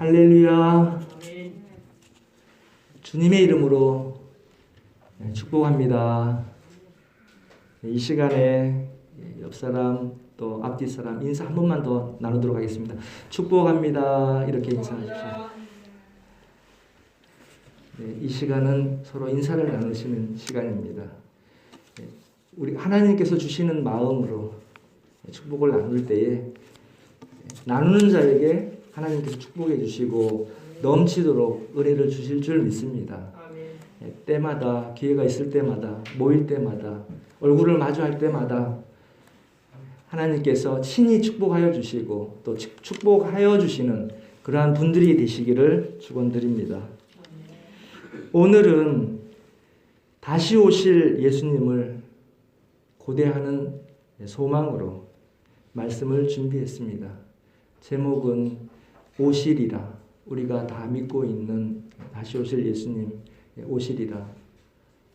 할렐루야. 주님의 이름으로 축복합니다. 이 시간에 옆 사람 또 앞뒤 사람 인사 한 번만 더 나누도록 하겠습니다. 축복합니다. 이렇게 인사하십시오. 이 시간은 서로 인사를 나누시는 시간입니다. 우리 하나님께서 주시는 마음으로 축복을 나눌 때에 나누는 자에게 하나님께서 축복해 주시고 넘치도록 은혜를 주실 줄 믿습니다. 때마다 기회가 있을 때마다 모일 때마다 얼굴을 마주할 때마다 하나님께서 친히 축복하여 주시고 또 축복하여 주시는 그러한 분들이 되시기를 축원드립니다. 오늘은 다시 오실 예수님을 고대하는 소망으로 말씀을 준비했습니다. 제목은 오시리라. 우리가 다 믿고 있는 다시 오실 예수님 오시리라.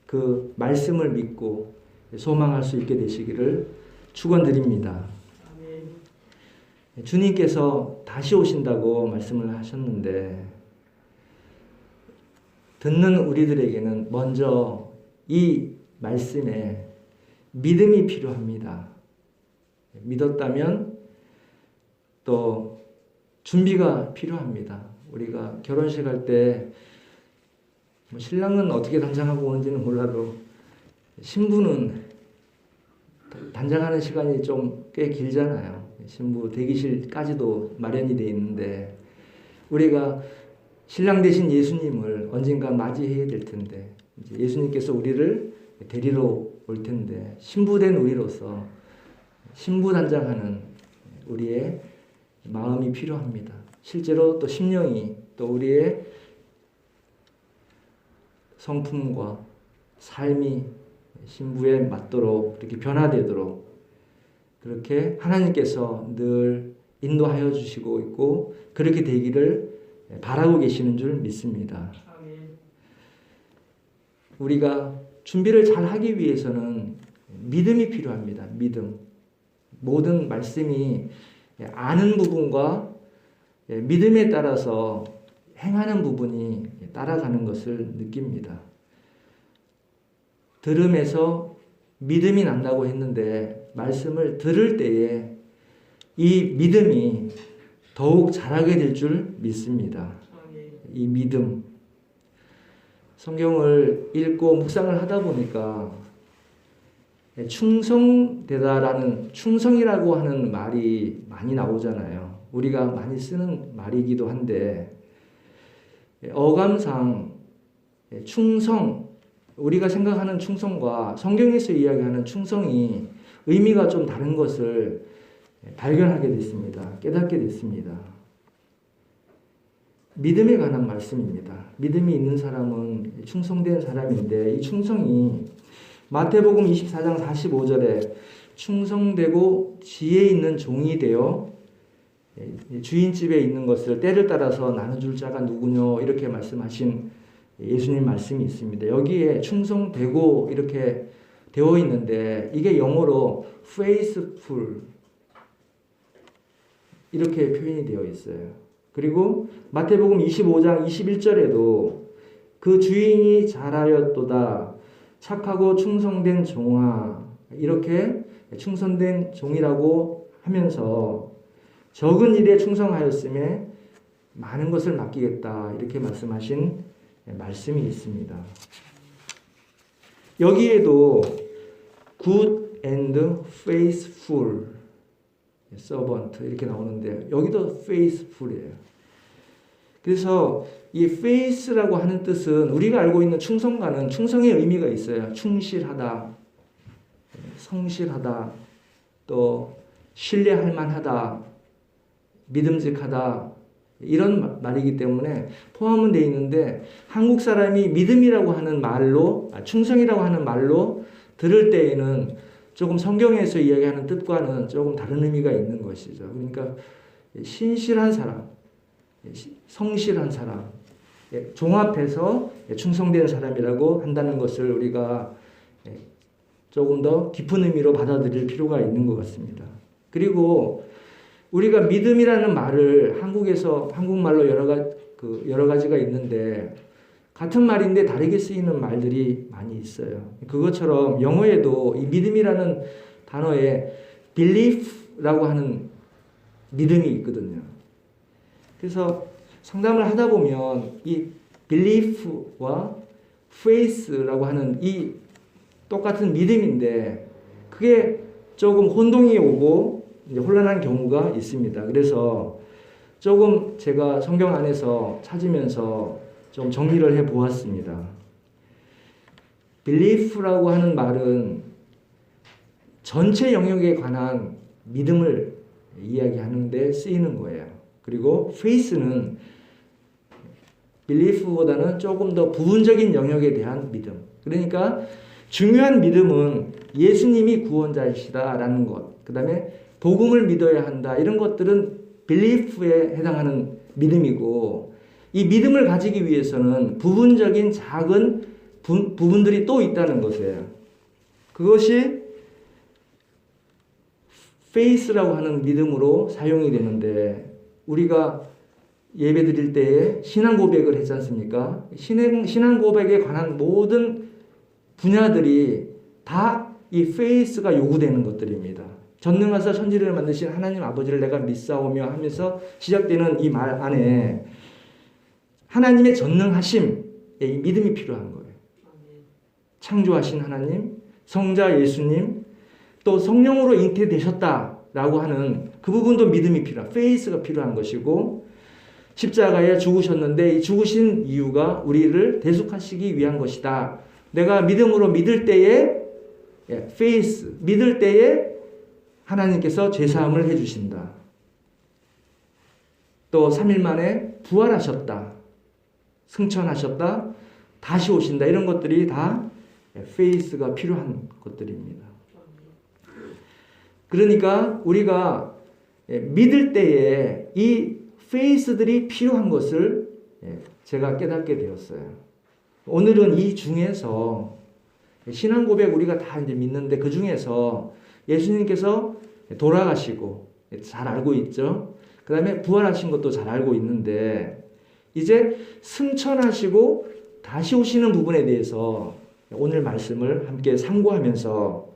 그 말씀을 믿고 소망할 수 있게 되시기를 축원드립니다. 주님께서 다시 오신다고 말씀을 하셨는데 듣는 우리들에게는 먼저 이 말씀에 믿음이 필요합니다. 믿었다면 또 준비가 필요합니다. 우리가 결혼식 할 때 신랑은 어떻게 단장하고 오는지는 몰라도 신부는 단장하는 시간이 좀 꽤 길잖아요. 신부 대기실까지도 마련이 되어 있는데 우리가 신랑 되신 예수님을 언젠가 맞이해야 될 텐데 이제 예수님께서 우리를 데리러 올 텐데 신부된 우리로서 신부 단장하는 우리의 마음이 필요합니다. 실제로 또 심령이 또 우리의 성품과 삶이 신부에 맞도록 이렇게 변화되도록 그렇게 하나님께서 늘 인도하여 주시고 있고 그렇게 되기를 바라고 계시는 줄 믿습니다. 우리가 준비를 잘 하기 위해서는 믿음이 필요합니다. 믿음. 모든 말씀이 아는 부분과 믿음에 따라서 행하는 부분이 따라가는 것을 느낍니다. 들음에서 믿음이 난다고 했는데 말씀을 들을 때에 이 믿음이 더욱 자라게 될 줄 믿습니다. 이 믿음. 성경을 읽고 묵상을 하다 보니까 충성되다라는 충성이라고 하는 말이 많이 나오잖아요. 우리가 많이 쓰는 말이기도 한데 어감상 충성, 우리가 생각하는 충성과 성경에서 이야기하는 충성이 의미가 좀 다른 것을 발견하게 됐습니다. 깨닫게 됐습니다. 믿음에 관한 말씀입니다. 믿음이 있는 사람은 충성된 사람인데 이 충성이 마태복음 24장 45절에 충성되고 지혜 있는 종이 되어 주인집에 있는 것을 때를 따라서 나눠줄 자가 누구뇨 이렇게 말씀하신 예수님 말씀이 있습니다. 여기에 충성되고 이렇게 되어 있는데 이게 영어로 faithful 이렇게 표현이 되어 있어요. 그리고 마태복음 25장 21절에도 그 주인이 잘하였도다 착하고 충성된 종아 이렇게 충성된 종이라고 하면서 적은 일에 충성하였음에 많은 것을 맡기겠다 이렇게 말씀하신 말씀이 있습니다. 여기에도 good and faithful servant 이렇게 나오는데 여기도 faithful이에요. 그래서 이 faith라고 하는 뜻은 우리가 알고 있는 충성과는 충성의 의미가 있어요. 충실하다, 성실하다, 또 신뢰할 만하다, 믿음직하다 이런 말이기 때문에 포함은 되어 있는데 한국 사람이 믿음이라고 하는 말로 충성이라고 하는 말로 들을 때에는 조금 성경에서 이야기하는 뜻과는 조금 다른 의미가 있는 것이죠. 그러니까 신실한 사람, 성실한 사람, 종합해서 충성된 사람이라고 한다는 것을 우리가 조금 더 깊은 의미로 받아들일 필요가 있는 것 같습니다. 그리고 우리가 믿음이라는 말을 한국말로 여러 가지가 있는데 같은 말인데 다르게 쓰이는 말들이 많이 있어요. 그것처럼 영어에도 이 믿음이라는 단어에 belief라고 하는 믿음이 있거든요. 그래서 상담을 하다 보면 이 belief와 faith라고 하는 이 똑같은 믿음인데 그게 조금 혼동이 오고 이제 혼란한 경우가 있습니다. 그래서 조금 제가 성경 안에서 찾으면서 좀 정리를 해 보았습니다. belief라고 하는 말은 전체 영역에 관한 믿음을 이야기하는데 쓰이는 거예요. 그리고 faith는 belief보다는 조금 더 부분적인 영역에 대한 믿음. 그러니까 중요한 믿음은 예수님이 구원자이시다라는 것. 그 다음에 복음을 믿어야 한다. 이런 것들은 belief에 해당하는 믿음이고 이 믿음을 가지기 위해서는 부분적인 작은 부분들이 또 있다는 것이에요. 그것이 faith라고 하는 믿음으로 사용이 되는데 우리가 예배 드릴 때에 신앙 고백을 했지 않습니까? 신앙 고백에 관한 모든 분야들이 다 이 faith가 요구되는 것들입니다. 전능하사 천지를 만드신 하나님 아버지를 내가 믿사오며 하면서 시작되는 이 말 안에 하나님의 전능하심에 이 믿음이 필요한 거예요. 창조하신 하나님, 성자 예수님, 또 성령으로 잉태되셨다라고 하는 그 부분도 믿음이 필요한, faith가 필요한 것이고 십자가에 죽으셨는데 이 죽으신 이유가 우리를 대속하시기 위한 것이다. 내가 믿음으로 믿을 때에 faith, 믿을 때에 하나님께서 죄사함을 해주신다. 또 3일 만에 부활하셨다. 승천하셨다. 다시 오신다. 이런 것들이 다 faith가 필요한 것들입니다. 그러니까 우리가 믿을 때에 이 faith들이 필요한 것을 제가 깨닫게 되었어요. 오늘은 이 중에서 신앙 고백 우리가 다 이제 믿는데 그 중에서 예수님께서 돌아가시고 잘 알고 있죠. 그 다음에 부활하신 것도 잘 알고 있는데 이제 승천하시고 다시 오시는 부분에 대해서 오늘 말씀을 함께 상고하면서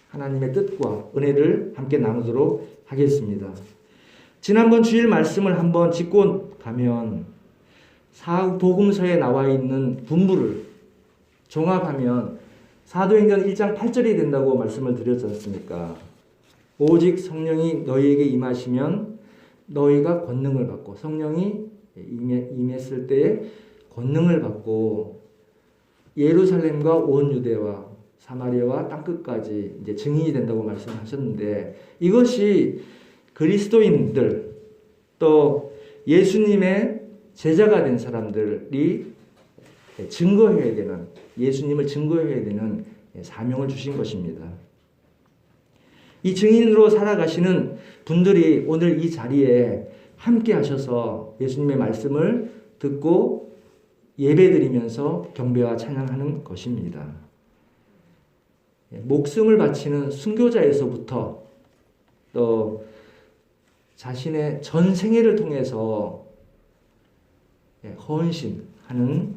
하나님의 뜻과 은혜를 함께 나누도록 하겠습니다. 지난번 주일 말씀을 한번 짚고 가면 사복음서에 나와 있는 분부를 종합하면 사도행전 1장 8절이 된다고 말씀을 드렸지 않습니까? 오직 성령이 너희에게 임하시면 너희가 권능을 받고 성령이 임했을 때에 권능을 받고 예루살렘과 온 유대와 사마리아와 땅끝까지 이제 증인이 된다고 말씀하셨는데 이것이 그리스도인들 또 예수님의 제자가 된 사람들이 증거해야 되는 예수님을 증거해야 되는 사명을 주신 것입니다. 이 증인으로 살아가시는 분들이 오늘 이 자리에 함께 하셔서 예수님의 말씀을 듣고 예배드리면서 경배와 찬양하는 것입니다. 목숨을 바치는 순교자에서부터 또 자신의 전 생애를 통해서 헌신하는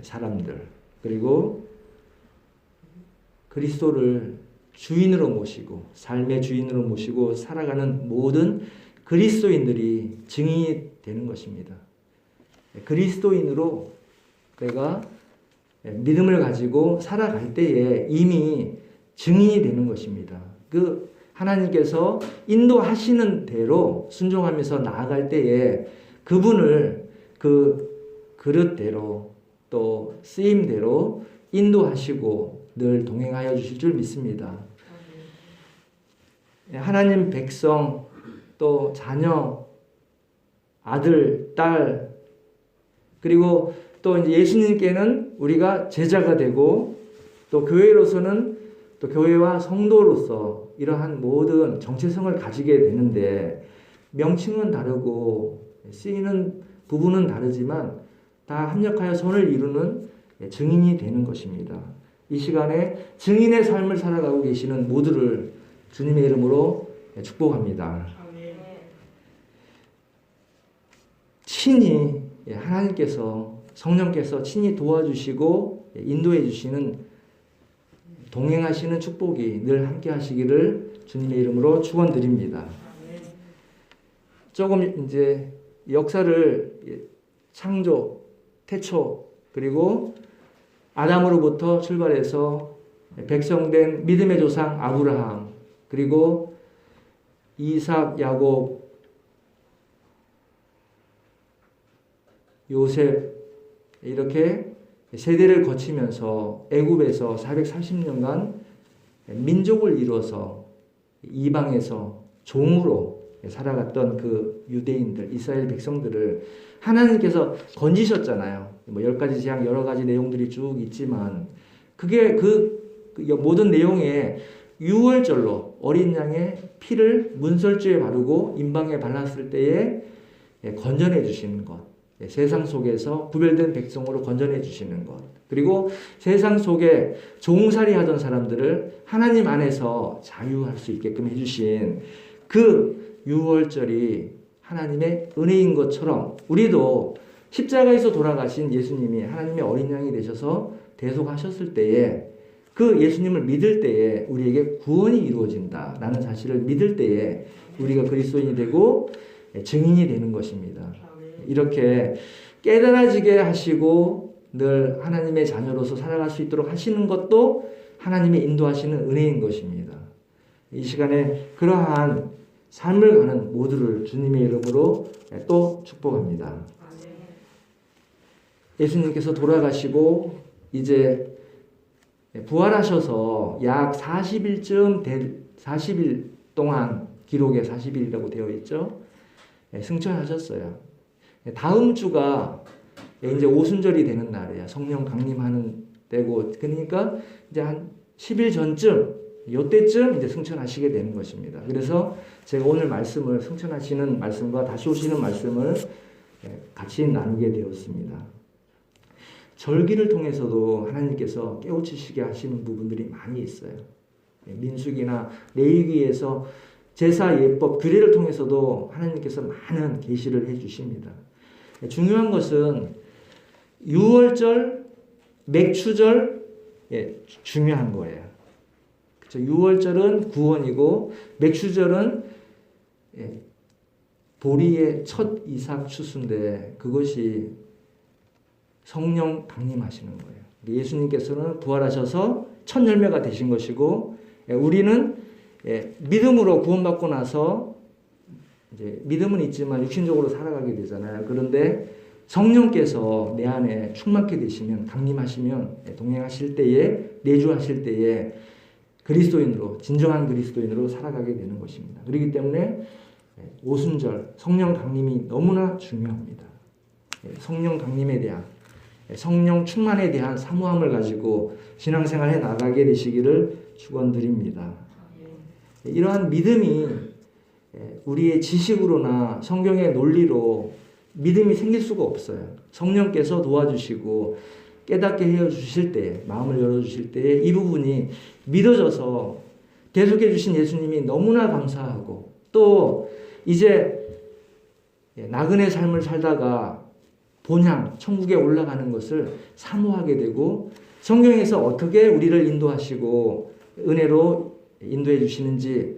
사람들 그리고 그리스도를 주인으로 모시고 삶의 주인으로 모시고 살아가는 모든 그리스도인들이 증인이 되는 것입니다. 그리스도인으로 내가 믿음을 가지고 살아갈 때에 이미 증인이 되는 것입니다. 그 하나님께서 인도하시는 대로 순종하면서 나아갈 때에 그분을 그 그릇대로 또 쓰임대로 인도하시고 늘 동행하여 주실 줄 믿습니다. 하나님 백성 또 자녀 아들 딸 그리고 또 이제 예수님께는 우리가 제자가 되고 또 교회로서는 또 교회와 성도로서 이러한 모든 정체성을 가지게 되는데 명칭은 다르고 쓰이는 부분은 다르지만 다 합력하여 선을 이루는 증인이 되는 것입니다. 이 시간에 증인의 삶을 살아가고 계시는 모두를 주님의 이름으로 축복합니다. 친히 하나님께서 성령께서 친히 도와주시고 인도해 주시는 동행하시는 축복이 늘 함께 하시기를 주님의 이름으로 축원드립니다. 조금 이제 역사를 창조, 태초, 그리고 아담으로부터 출발해서 백성된 믿음의 조상 아브라함, 그리고 이삭, 야곱, 요셉, 이렇게 세대를 거치면서 애굽에서 430년간 민족을 이루어서 이방에서 종으로 살아갔던 그 유대인들, 이스라엘 백성들을 하나님께서 건지셨잖아요. 뭐 10가지 재앙 여러 가지 내용들이 쭉 있지만 그게 그 모든 내용에 유월절로 어린 양의 피를 문설주에 바르고 임방에 발랐을 때에 건져내 주시는 것. 세상 속에서 구별된 백성으로 건져내 주시는 것. 그리고 세상 속에 종살이 하던 사람들을 하나님 안에서 자유할 수 있게끔 해주신 그 유월절이 하나님의 은혜인 것처럼 우리도 십자가에서 돌아가신 예수님이 하나님의 어린 양이 되셔서 대속하셨을 때에 그 예수님을 믿을 때에 우리에게 구원이 이루어진다라는 사실을 믿을 때에 우리가 그리스도인이 되고 증인이 되는 것입니다. 이렇게 깨달아지게 하시고 늘 하나님의 자녀로서 살아갈 수 있도록 하시는 것도 하나님의 인도하시는 은혜인 것입니다. 이 시간에 그러한 삶을 가는 모두를 주님의 이름으로 또 축복합니다. 예수님께서 돌아가시고 이제 부활하셔서 약 40일 동안 기록에 40일이라고 되어 있죠. 승천하셨어요. 다음 주가 이제 오순절이 되는 날이에요. 성령 강림하는 때고, 그러니까 이제 한 10일 전쯤, 요때쯤 이제 승천하시게 되는 것입니다. 그래서 제가 오늘 말씀을 승천하시는 말씀과 다시 오시는 말씀을 같이 나누게 되었습니다. 절기를 통해서도 하나님께서 깨우치시게 하시는 부분들이 많이 있어요. 민수기나 레위기에서 제사 예법 규례를 통해서도 하나님께서 많은 계시를 해 주십니다. 중요한 것은 유월절, 맥추절 중요한 거예요. 그렇죠? 유월절은 구원이고 맥추절은 보리의 첫 이삭 추수인데 그것이 성령 강림하시는 거예요. 예수님께서는 부활하셔서 첫 열매가 되신 것이고 우리는 믿음으로 구원받고 나서 이제 믿음은 있지만 육신적으로 살아가게 되잖아요. 그런데 성령께서 내 안에 충만케 되시면 강림하시면 동행하실 때에 내주하실 때에 그리스도인으로 진정한 그리스도인으로 살아가게 되는 것입니다. 그렇기 때문에 오순절 성령 강림이 너무나 중요합니다. 성령 강림에 대한 성령 충만에 대한 사모함을 가지고 신앙생활에 나가게 되시기를 축원드립니다. 이러한 믿음이 우리의 지식으로나 성경의 논리로 믿음이 생길 수가 없어요. 성령께서 도와주시고 깨닫게 해주실 때, 마음을 열어주실 때 이 부분이 믿어져서 대속해 주신 예수님이 너무나 감사하고 또 이제 나그네 삶을 살다가 본향, 천국에 올라가는 것을 사모하게 되고 성경에서 어떻게 우리를 인도하시고 은혜로 인도해 주시는지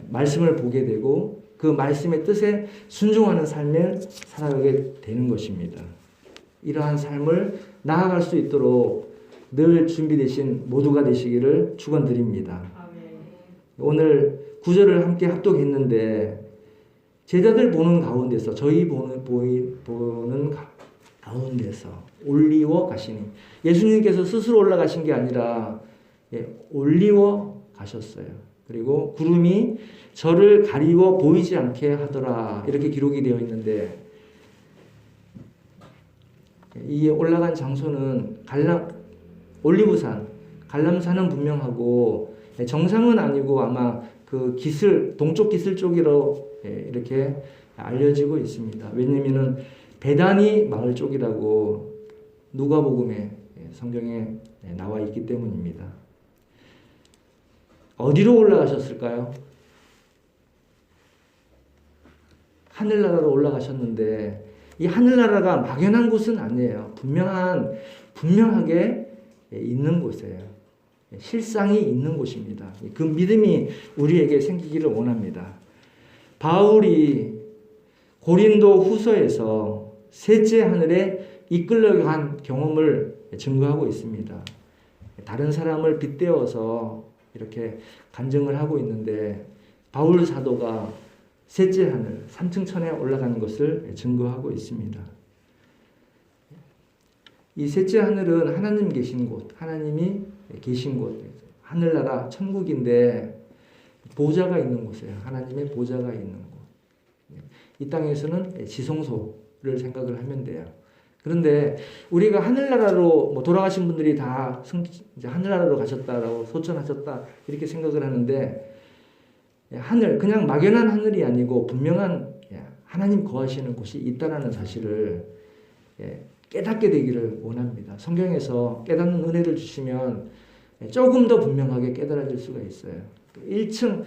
말씀을 보게 되고 그 말씀의 뜻에 순종하는 삶을 살아가게 되는 것입니다. 이러한 삶을 나아갈 수 있도록 늘 준비되신 모두가 되시기를 축원드립니다. 오늘 구절을 함께 합독했는데 제자들 보는 가운데서 저희 보는 가운데서 올리워 가시니 예수님께서 스스로 올라가신 게 아니라 올리워 가셨어요. 그리고 구름이 저를 가리워 보이지 않게 하더라 이렇게 기록이 되어 있는데 이 올라간 장소는 올리브산, 갈람산은 분명하고 정상은 아니고 아마 그 기슬, 동쪽 기슬 쪽으로 이렇게 알려지고 있습니다. 왜냐면은 베다니 마을 쪽이라고 누가복음에 성경에 나와 있기 때문입니다. 어디로 올라가셨을까요? 하늘나라로 올라가셨는데 이 하늘나라가 막연한 곳은 아니에요. 분명하게 있는 곳이에요. 실상이 있는 곳입니다. 그 믿음이 우리에게 생기기를 원합니다. 바울이 고린도 후서에서 셋째 하늘에 이끌려간 경험을 증거하고 있습니다. 다른 사람을 빗대어서 이렇게 간증을 하고 있는데 바울 사도가 셋째 하늘, 3층 천에 올라간 것을 증거하고 있습니다. 이 셋째 하늘은 하나님 계신 곳, 하나님이 계신 곳, 하늘나라 천국인데 보좌가 있는 곳이에요. 하나님의 보좌가 있는 곳. 이 땅에서는 지성소를 생각을 하면 돼요. 그런데 우리가 하늘나라로 돌아가신 분들이 다 이제 하늘나라로 가셨다라고 소천하셨다 이렇게 생각을 하는데 하늘 그냥 막연한 하늘이 아니고 분명한 하나님 거하시는 곳이 있다라는 사실을 깨닫게 되기를 원합니다. 성경에서 깨닫는 은혜를 주시면 조금 더 분명하게 깨달아질 수가 있어요. 1층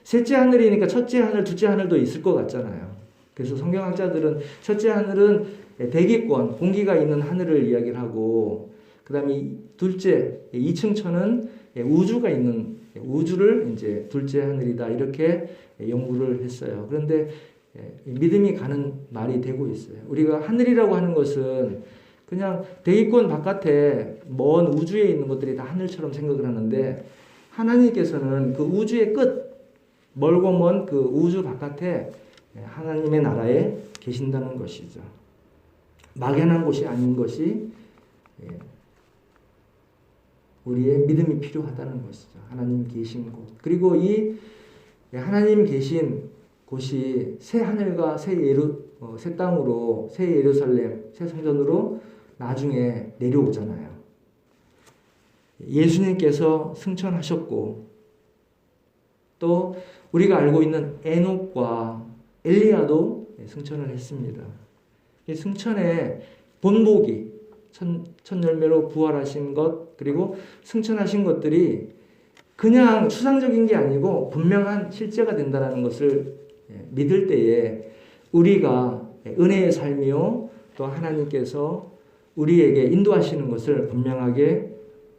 셋째 하늘이니까 첫째 하늘, 둘째 하늘도 있을 것 같잖아요. 그래서 성경학자들은 첫째 하늘은 대기권, 공기가 있는 하늘을 이야기를 하고 그 다음에 둘째, 2층 천은 우주가 있는 우주를 이제 둘째 하늘이다 이렇게 연구를 했어요. 그런데 믿음이 가는 말이 되고 있어요. 우리가 하늘이라고 하는 것은 그냥 대기권 바깥에 먼 우주에 있는 것들이 다 하늘처럼 생각을 하는데 하나님께서는 그 우주의 끝, 멀고 먼 그 우주 바깥에 하나님의 나라에 계신다는 것이죠. 막연한 곳이 아닌 것이 우리의 믿음이 필요하다는 것이죠. 하나님 계신 곳. 그리고 이 하나님 계신 곳이 새 하늘과 새 땅으로 새 예루살렘, 새 성전으로 나중에 내려오잖아요. 예수님께서 승천하셨고 또 우리가 알고 있는 에녹과 엘리야도 승천을 했습니다. 이 승천의 본보기, 첫 열매로 부활하신 것 그리고 승천하신 것들이 그냥 추상적인 게 아니고 분명한 실제가 된다는 것을 믿을 때에 우리가 은혜의 삶이요 또 하나님께서 우리에게 인도하시는 것을 분명하게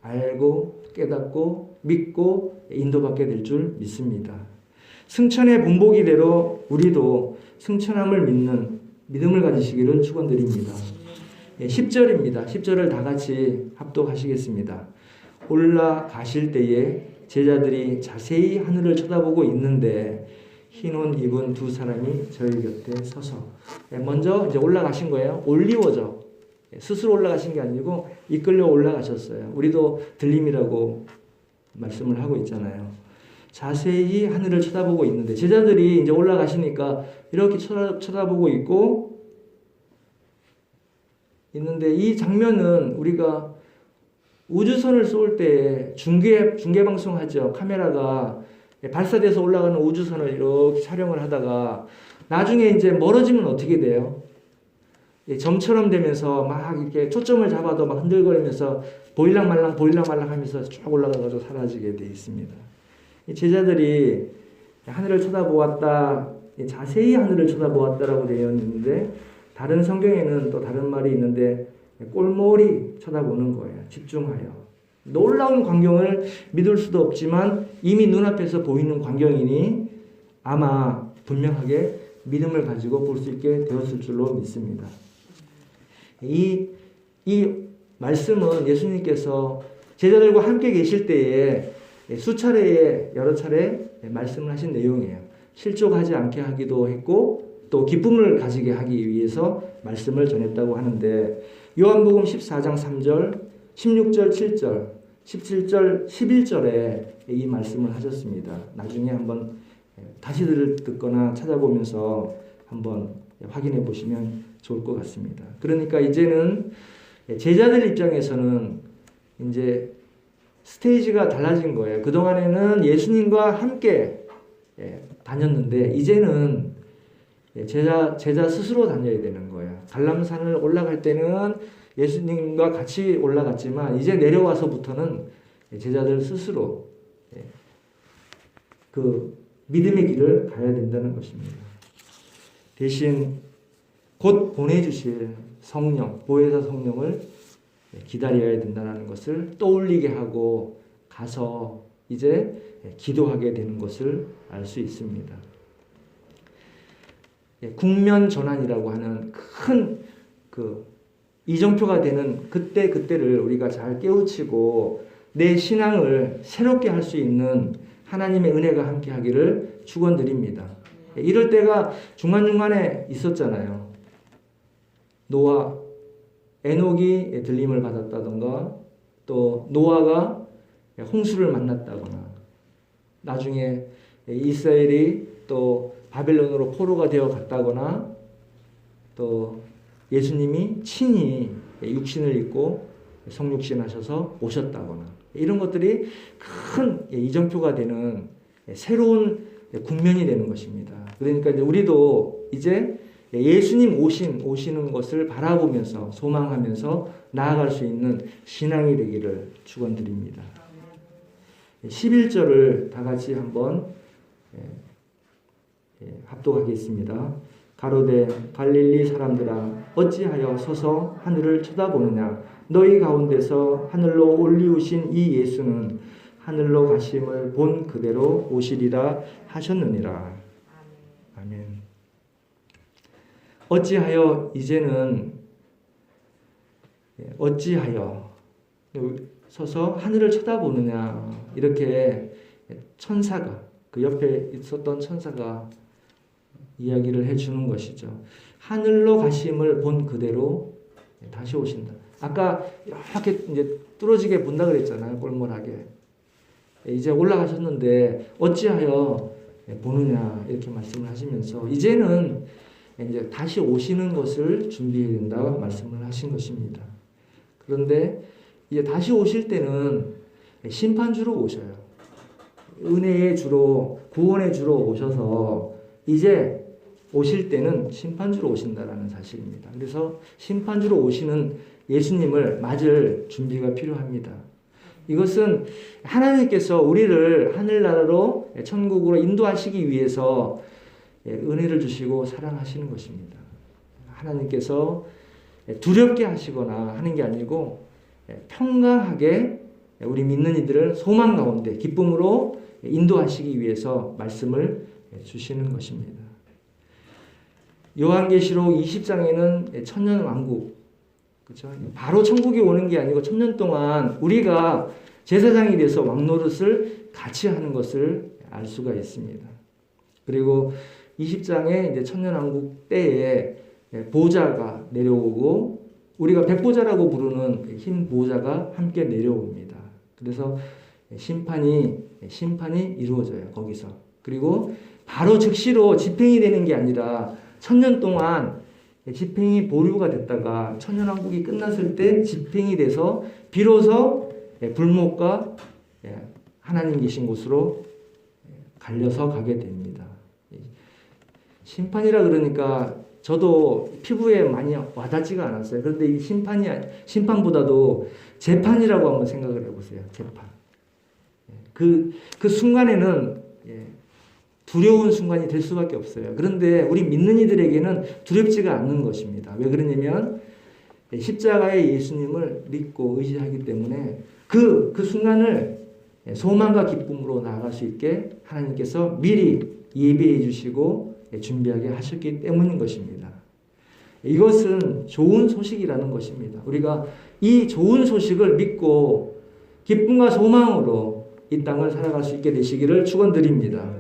알고 깨닫고 믿고 인도받게 될 줄 믿습니다. 승천의 본보기대로 우리도 승천함을 믿는 믿음을 가지시기를 축원드립니다. 10절입니다. 10절을 다 같이 합독하시겠습니다. 올라가실 때에 제자들이 자세히 하늘을 쳐다보고 있는데 흰 옷 입은 두 사람이 저희 곁에 서서 먼저 이제 올라가신 거예요. 올리워져 스스로 올라가신 게 아니고 이끌려 올라가셨어요. 우리도 들림이라고 말씀을 하고 있잖아요. 자세히 하늘을 쳐다보고 있는데 제자들이 이제 올라가시니까 이렇게 쳐다보고 있는데 이 장면은 우리가 우주선을 쏠 때 중계 방송하죠. 카메라가 발사돼서 올라가는 우주선을 이렇게 촬영을 하다가 나중에 이제 멀어지면 어떻게 돼요? 점처럼 되면서 막 이렇게 초점을 잡아도 막 흔들거리면서 보일랑 말랑 하면서 쭉 올라가서 사라지게 돼 있습니다. 제자들이 하늘을 쳐다보았다, 자세히 하늘을 쳐다보았다라고 되어 있는데 다른 성경에는 또 다른 말이 있는데 꼴몰이 쳐다보는 거예요. 집중하여. 놀라운 광경을 믿을 수도 없지만 이미 눈앞에서 보이는 광경이니 아마 분명하게 믿음을 가지고 볼 수 있게 되었을 줄로 믿습니다. 이 말씀은 예수님께서 제자들과 함께 계실 때에 여러 차례 말씀을 하신 내용이에요. 실족하지 않게 하기도 했고 또 기쁨을 가지게 하기 위해서 말씀을 전했다고 하는데 요한복음 14장 3절, 16절, 7절, 17절, 11절에 이 말씀을 하셨습니다. 나중에 한번 다시 듣거나 찾아보면서 한번 확인해 보시면 좋을 것 같습니다. 그러니까 이제는 제자들 입장에서는 이제 스테이지가 달라진 거예요. 그동안에는 예수님과 함께 다녔는데 이제는 제자 스스로 다녀야 되는 거예요. 갈람산을 올라갈 때는 예수님과 같이 올라갔지만 이제 내려와서부터는 제자들 스스로 그 믿음의 길을 가야 된다는 것입니다. 대신 곧 보내주실 성령, 보혜사 성령을 기다려야 된다는 것을 떠올리게 하고 가서 이제 기도하게 되는 것을 알 수 있습니다. 국면 전환이라고 하는 큰 이정표가 되는 그때를 우리가 잘 깨우치고 내 신앙을 새롭게 할 수 있는 하나님의 은혜가 함께 하기를 축원드립니다. 이럴 때가 중간중간에 있었잖아요. 노아, 에녹이 들림을 받았다던가, 또 노아가 홍수를 만났다거나, 나중에 이스라엘이 또 바벨론으로 포로가 되어 갔다거나, 또 예수님이 친히 육신을 입고 성육신 하셔서 오셨다거나, 이런 것들이 큰 이정표가 되는 새로운 국면이 되는 것입니다. 그러니까 이제 우리도 이제 예수님 오시는 것을 바라보면서 소망하면서 나아갈 수 있는 신앙이 되기를 축원드립니다. 11절을 다 같이 한번 합독하겠습니다. 가로되 갈릴리 사람들아 어찌하여 서서 하늘을 쳐다보느냐 너희 가운데서 하늘로 올리우신 이 예수는 하늘로 가심을 본 그대로 오시리라 하셨느니라. 아멘. 어찌하여 이제는 어찌하여 서서 하늘을 쳐다보느냐 이렇게 천사가 그 옆에 있었던 천사가 이야기를 해주는 것이죠. 하늘로 가심을 본 그대로 다시 오신다. 아까 이렇게 이제 뚫어지게 본다 그랬잖아요. 꼴몰하게. 이제 올라가셨는데 어찌하여 보느냐 이렇게 말씀을 하시면서 이제는 이제 다시 오시는 것을 준비해야 된다고 말씀을 하신 것입니다. 그런데 이제 다시 오실 때는 심판주로 오셔요. 은혜의 주로 구원의 주로 오셔서 이제 오실 때는 심판주로 오신다라는 사실입니다. 그래서 심판주로 오시는 예수님을 맞을 준비가 필요합니다. 이것은 하나님께서 우리를 하늘나라로 천국으로 인도하시기 위해서 은혜를 주시고 사랑하시는 것입니다. 하나님께서 두렵게 하시거나 하는 게 아니고 평강하게 우리 믿는 이들을 소망 가운데 기쁨으로 인도하시기 위해서 말씀을 주시는 것입니다. 요한계시록 20장에는 천년왕국, 그렇죠? 바로 천국이 오는 게 아니고 천년 동안 우리가 제사장이 돼서 왕노릇을 같이 하는 것을 알 수가 있습니다. 그리고 20장에 이제 천년왕국 때에 보좌가 내려오고 우리가 백보좌라고 부르는 흰 보좌가 함께 내려옵니다. 그래서 심판이 이루어져요, 거기서. 그리고 바로 즉시로 집행이 되는 게 아니라 천년 동안 집행이 보류가 됐다가 천년왕국이 끝났을 때 집행이 돼서 비로소 불목과 하나님 계신 곳으로 갈려서 가게 됩니다. 심판이라 그러니까 저도 피부에 많이 와닿지가 않았어요. 그런데 이 심판보다도 재판이라고 한번 생각을 해보세요. 재판. 그 순간에는 두려운 순간이 될 수밖에 없어요. 그런데 우리 믿는 이들에게는 두렵지가 않는 것입니다. 왜 그러냐면 십자가의 예수님을 믿고 의지하기 때문에 그 순간을 소망과 기쁨으로 나아갈 수 있게 하나님께서 미리 예배해 주시고 준비하게 하셨기 때문인 것입니다. 이것은 좋은 소식이라는 것입니다. 우리가 이 좋은 소식을 믿고 기쁨과 소망으로 이 땅을 살아갈 수 있게 되시기를 축원드립니다.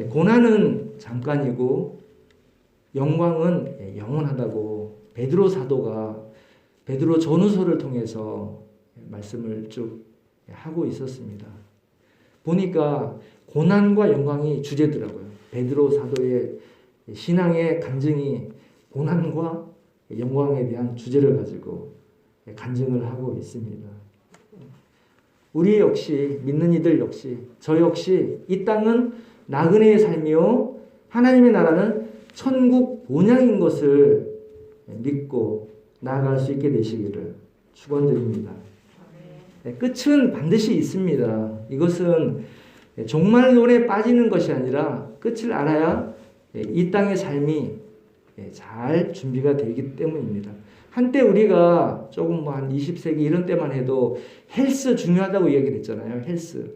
고난은 잠깐이고 영광은 영원하다고 베드로 사도가 베드로 전후서를 통해서 말씀을 쭉 하고 있었습니다. 보니까 고난과 영광이 주제더라고요. 베드로 사도의 신앙의 간증이 고난과 영광에 대한 주제를 가지고 간증을 하고 있습니다. 우리 역시 믿는 이들 역시 저 역시 이 땅은 나그네의 삶이요 하나님의 나라는 천국 본향인 것을 믿고 나아갈 수 있게 되시기를 축원드립니다. 끝은 반드시 있습니다. 이것은 종말론에 빠지는 것이 아니라 끝을 알아야 이 땅의 삶이 잘 준비가 되기 때문입니다. 한때 우리가 조금 한 20세기 이런 때만 해도 헬스 중요하다고 이야기를 했잖아요. 헬스.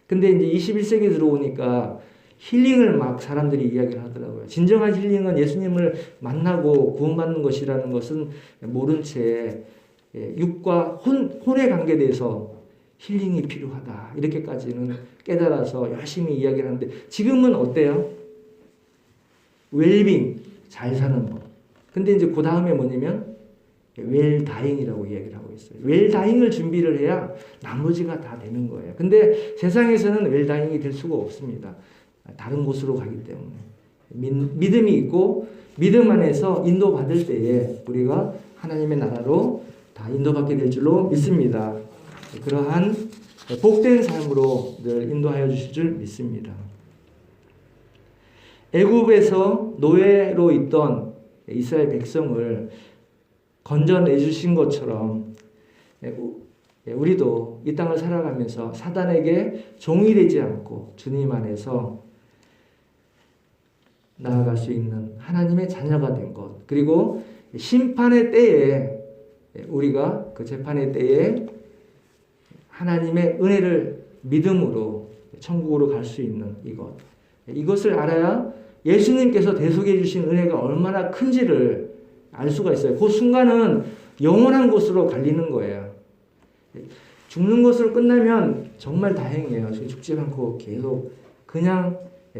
근데 이제 21세기 들어오니까 힐링을 막 사람들이 이야기를 하더라고요. 진정한 힐링은 예수님을 만나고 구원받는 것이라는 것은 모른 채 육과 혼의 관계에 대해서 힐링이 필요하다. 이렇게까지는 깨달아서 열심히 이야기를 하는데 지금은 어때요? 웰빙, 잘 사는 법. 근데 이제 그 다음에 뭐냐면 웰다잉이라고 이야기를 하고 있어요. 웰다잉을 준비를 해야 나머지가 다 되는 거예요. 근데 세상에서는 웰다잉이 될 수가 없습니다. 다른 곳으로 가기 때문에. 믿음이 있고 믿음 안에서 인도받을 때에 우리가 하나님의 나라로 다 인도받게 될 줄로 믿습니다. 그러한 복된 삶으로 늘 인도하여 주실 줄 믿습니다. 애굽에서 노예로 있던 이스라엘 백성을 건져내 주신 것처럼 우리도 이 땅을 살아가면서 사단에게 종이 되지 않고 주님 안에서 나아갈 수 있는 하나님의 자녀가 된 것, 그리고 심판의 때에 우리가 그 재판의 때에 하나님의 은혜를 믿음으로 천국으로 갈 수 있는 이것을 알아야 예수님께서 대속해 주신 은혜가 얼마나 큰지를 알 수가 있어요. 그 순간은 영원한 곳으로 갈리는 거예요. 죽는 것으로 끝나면 정말 다행이에요. 죽지 않고 계속 그냥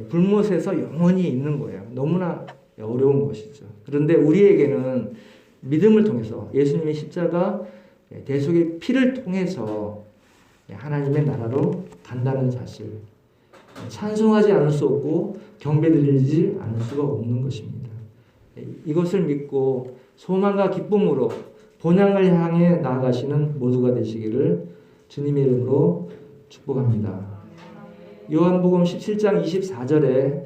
불못에서 영원히 있는 거예요. 너무나 어려운 것이죠. 그런데 우리에게는 믿음을 통해서 예수님의 십자가 대속의 피를 통해서 하나님의 나라로 간다는 사실, 찬송하지 않을 수 없고 경배드리지 않을 수가 없는 것입니다. 이것을 믿고 소망과 기쁨으로 본향을 향해 나아가시는 모두가 되시기를 주님의 이름으로 축복합니다. 요한복음 17장 24절에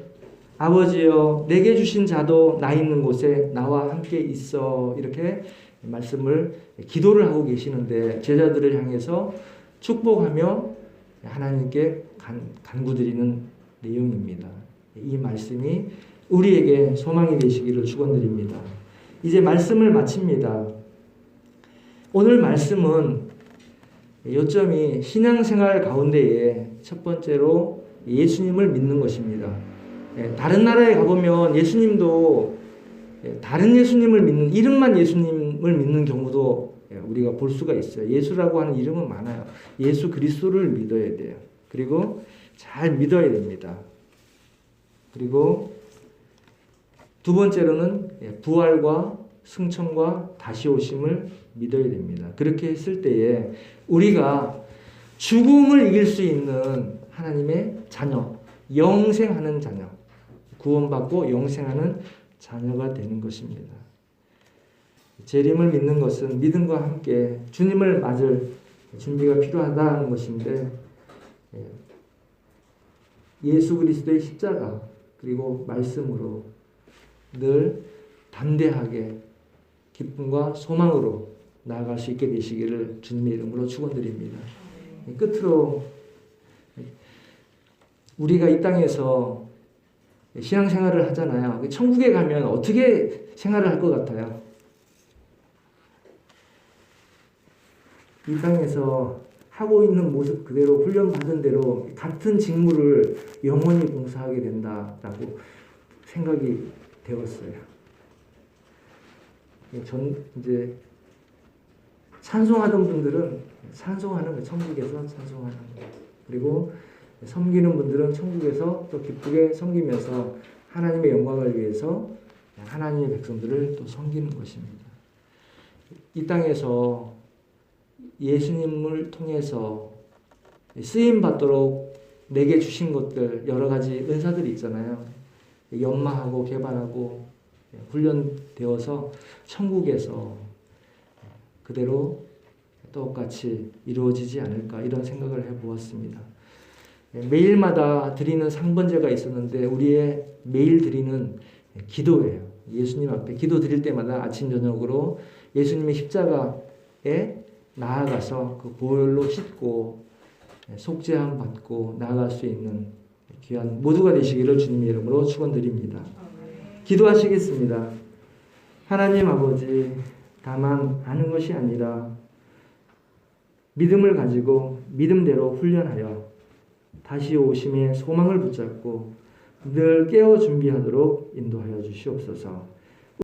아버지여 내게 주신 자도 나 있는 곳에 나와 함께 있어, 이렇게 말씀을 기도를 하고 계시는데 제자들을 향해서 축복하며 하나님께 간구드리는 내용입니다. 이 말씀이 우리에게 소망이 되시기를 축원드립니다. 이제 말씀을 마칩니다. 오늘 말씀은 요점이 신앙생활 가운데에 첫 번째로 예수님을 믿는 것입니다. 다른 나라에 가보면 예수님도 다른 예수님을 믿는, 이름만 예수님을 믿는 경우도 우리가 볼 수가 있어요. 예수라고 하는 이름은 많아요. 예수 그리스도를 믿어야 돼요. 그리고 잘 믿어야 됩니다. 그리고 두 번째로는 부활과 승천과 다시 오심을 믿어야 됩니다. 그렇게 했을 때에 우리가 죽음을 이길 수 있는 하나님의 자녀, 영생하는 자녀, 구원받고 영생하는 자녀가 되는 것입니다. 재림을 믿는 것은 믿음과 함께 주님을 맞을 준비가 필요하다는 것인데, 예수 그리스도의 십자가 그리고 말씀으로 늘 담대하게 기쁨과 소망으로 나아갈 수 있게 되시기를 주님의 이름으로 축원드립니다. 끝으로 우리가 이 땅에서 신앙생활을 하잖아요. 천국에 가면 어떻게 생활을 할 것 같아요? 이 땅에서 하고 있는 모습 그대로 훈련받은 대로 같은 직무를 영원히 봉사하게 된다라고 생각이 되었어요. 전 이제 찬송하던 분들은 찬송하는 거, 천국에서 찬송하는 거. 그리고 섬기는 분들은 천국에서 또 기쁘게 섬기면서 하나님의 영광을 위해서 하나님의 백성들을 또 섬기는 것입니다. 이 땅에서 예수님을 통해서 쓰임 받도록 내게 주신 것들, 여러 가지 은사들이 있잖아요. 연마하고 개발하고 훈련되어서 천국에서 그대로 똑같이 이루어지지 않을까, 이런 생각을 해보았습니다. 매일마다 드리는 상번제가 있었는데 우리의 매일 드리는 기도예요. 예수님 앞에 기도 드릴 때마다 아침 저녁으로 예수님의 십자가에 나아가서 그 보혈로 씻고 속죄함 받고 나아갈 수 있는 귀한 모두가 되시기를 주님의 이름으로 축원드립니다. 기도하시겠습니다. 하나님 아버지, 다만 아는 것이 아니라 믿음을 가지고 믿음대로 훈련하여 다시 오심의 소망을 붙잡고 늘 깨어 준비하도록 인도하여 주시옵소서.